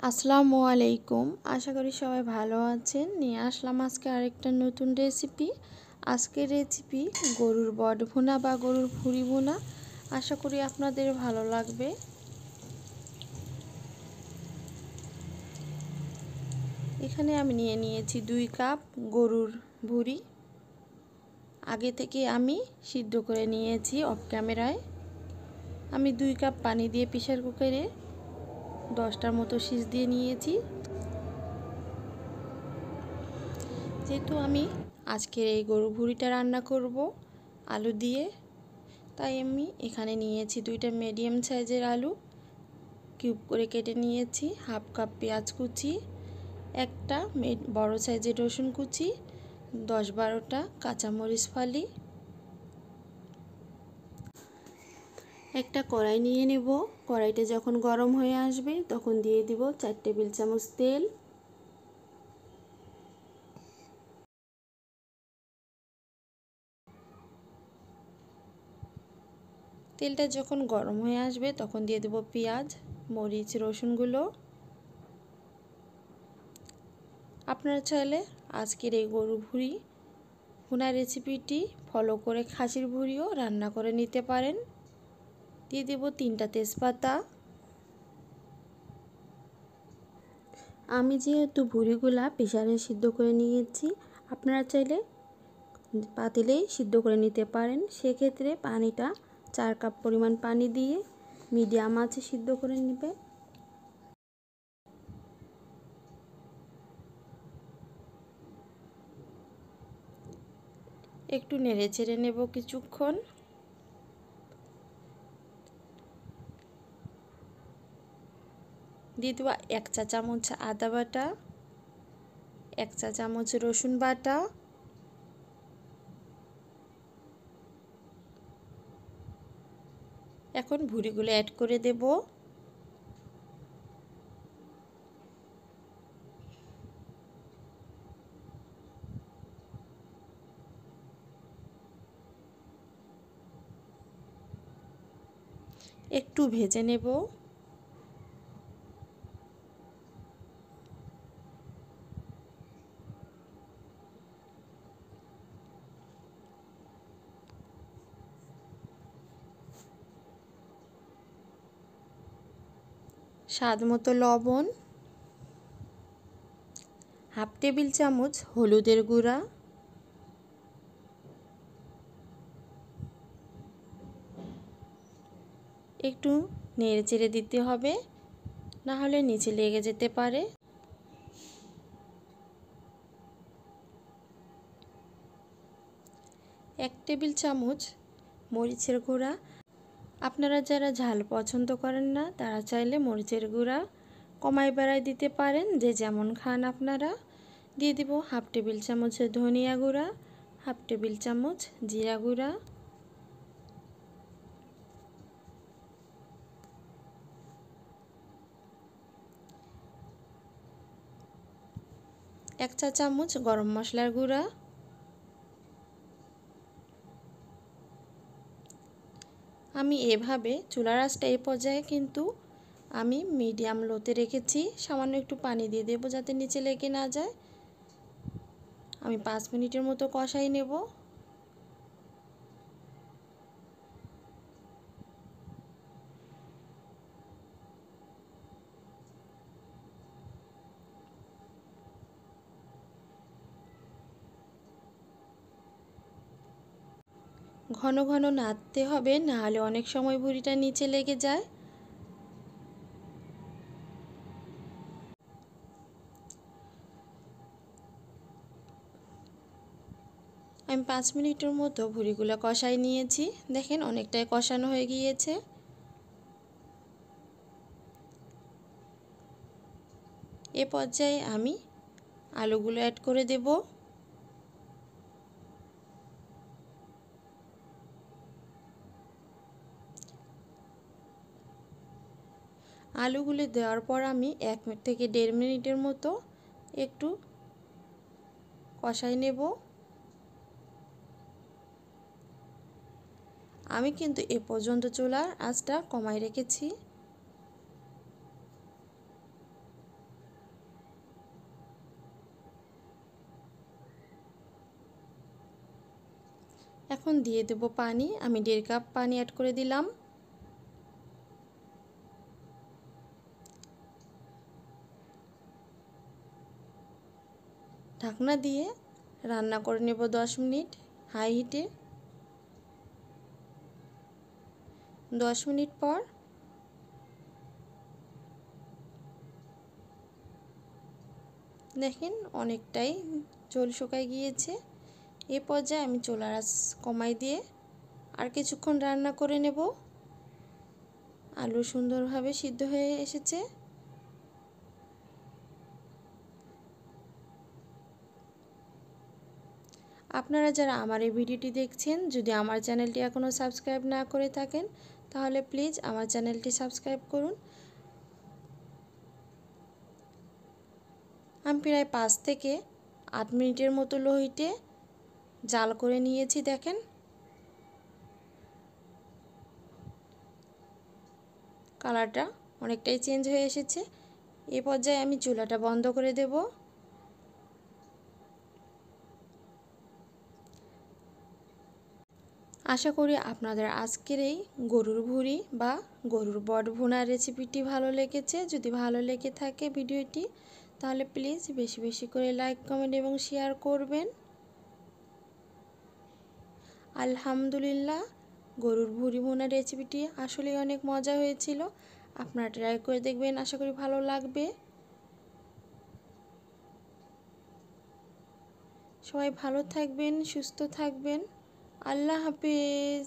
আসসালামু আলাইকুম। আশা করি সবাই ভালো আছেন। নিয়ে আসলাম আজকে আরেকটা নতুন রেসিপি। আজকের রেসিপি গরুর বট ভুনা বা গরুর ভুঁড়ি ভুনা। আশা করি আপনাদের ভালো লাগবে। এখানে আমি নিয়ে নিয়েছি 2 কাপ গরুর ভুঁড়ি। আগে থেকে আমি সিদ্ধ করে নিয়েছি অফ ক্যামেরায়। আমি 2 কাপ পানি দিয়ে প্রেসার কুকারে 10টার মতো সিজ দিয়ে নিয়েছি। যেহেতু আমি আজকের এই গরুর ভুঁড়িটা রান্না করব আলু দিয়ে, তাই আমি এখানে নিয়েছি 2টা মিডিয়াম সাইজের আলু, কিউব করে কেটে নিয়েছি। হাফ কাপ পেঁয়াজ কুচি, একটা বড় সাইজের রসুন কুচি, 10-12টা কাঁচামরিচ ফালি। একটা কড়াই নিয়ে নেব। কড়াইটা যখন গরম হয়ে আসবে তখন দিয়ে দিব 4 টেবিল চামচ তেল। তেলটা যখন গরম হয়ে আসবে তখন দিয়ে দেব পেঁয়াজ, মরিচ, রসুনগুলো। আপনারা চাইলে আজকের এই গরুর ভুঁড়ি ভুনা রেসিপিটি ফলো করে খাসির ভুঁড়িও রান্না করে নিতে পারেন। দিয়ে দেব 3টা তেজপাতা। আমি যেহেতু ভুঁড়িগুলা প্রেসারে সিদ্ধ করে নিয়েছি, আপনারা চাইলে পাতিলেই সিদ্ধ করে নিতে পারেন। সেক্ষেত্রে পানিটা 4 কাপ পরিমাণ পানি দিয়ে মিডিয়াম আঁচে সিদ্ধ করে নেবে। একটু নেড়ে চেড়ে নেব কিছুক্ষণ। দিয়ে দেব 1 চা চামচ আদা বাটা, 1 চা চামচ রসুন বাটা, এখন ভুঁড়িগুলো অ্যাড করে দেব। একটু ভেজে নেব। স্বাদ মতো লবণ, হাফ টেবিল চামচ হলুদের গুঁড়া, একটু নেড়ে চেড়ে দিতে হবে, না হলে নিচে লেগে যেতে পারে। এক টেবিল চামচ মরিচের গুঁড়া। আপনারা যারা ঝাল পছন্দ করেন না তারা চাইলে মরিচের গুঁড়া কমায় বাড়ায় দিতে পারেন, যে যেমন খান আপনারা। দিয়ে দিব হাফ টেবিল চামচ ধনিয়া গুঁড়া, হাফ টেবিল চামচ জিরা গুঁড়া, 1 চা চামচ গরম মশলার গুঁড়া। আমি এভাবে চুলার আঁচটা এই পর্যায়ে কিন্তু আমি মিডিয়াম লোতে রেখেছি। সামান্য একটু পানি দিয়ে দেব যাতে নিচে লেগে না যায়। আমি 5 মিনিটের মতো কষাই নেব। ঘন ঘন নাড়তে হবে, না হলে অনেক সময় ভুঁড়িটা নিচে লেগে যায়। আমি 5 মিনিটের মতো ভুঁড়িগুলো কষাই নিয়েছি। দেখেন অনেকটাই কষানো হয়ে গিয়েছে। এ পর্যায়ে আমি আলুগুলো অ্যাড করে দেব। আলুগুলো দেওয়ার পর আমি 1 থেকে 1.5 মিনিটের মতো একটু কষাই নেব। আমি কিন্তু এ পর্যন্ত চুলার আঁচটা কমায় রেখেছি। এখন দিয়ে দেব পানি। আমি 1.5 কাপ পানি অ্যাড করে দিলাম। ঢাকনা দিয়ে রান্না করে নেব 10 মিনিট হাই হিটে। 10 মিনিট পর দেখেন অনেকটাই ঝোল শুকায় গিয়েছে। এই পর্যায়ে আমি চুলার আঁচ কমাই দিয়ে আর কিছুক্ষণ রান্না করে নেব। আলু সুন্দরভাবে সিদ্ধ হয়ে এসেছে। আপনারা যারা আমার এই ভিডিওটি দেখছেন, যদি আমার চ্যানেলটি এখনও সাবস্ক্রাইব না করে থাকেন তাহলে প্লিজ আমার চ্যানেলটি সাবস্ক্রাইব করুন। আমি প্রায় 5 থেকে 8 মিনিটের মতো লো হিটে জাল করে নিয়েছি। দেখেন কালারটা অনেকটাই চেঞ্জ হয়ে এসেছে। এই পর্যায়ে আমি চুলাটা বন্ধ করে দেব। আশা করি আপনাদের আজকের এই গরুর ভুঁড়ি বা গরুর বট ভুনার রেসিপিটি ভালো লেগেছে। যদি ভালো লেগে থাকে ভিডিওটি তাহলে প্লিজ বেশি বেশি করে লাইক, কমেন্ট এবং শেয়ার করবেন। আলহামদুলিল্লাহ, গরুর ভুঁড়ি ভুনার রেসিপিটি আসলে অনেক মজা হয়েছিল। আপনারা ট্রাই করে দেখবেন, আশা করি ভালো লাগবে। সবাই ভালো থাকবেন, সুস্থ থাকবেন। আল্লাহ হাফেজ।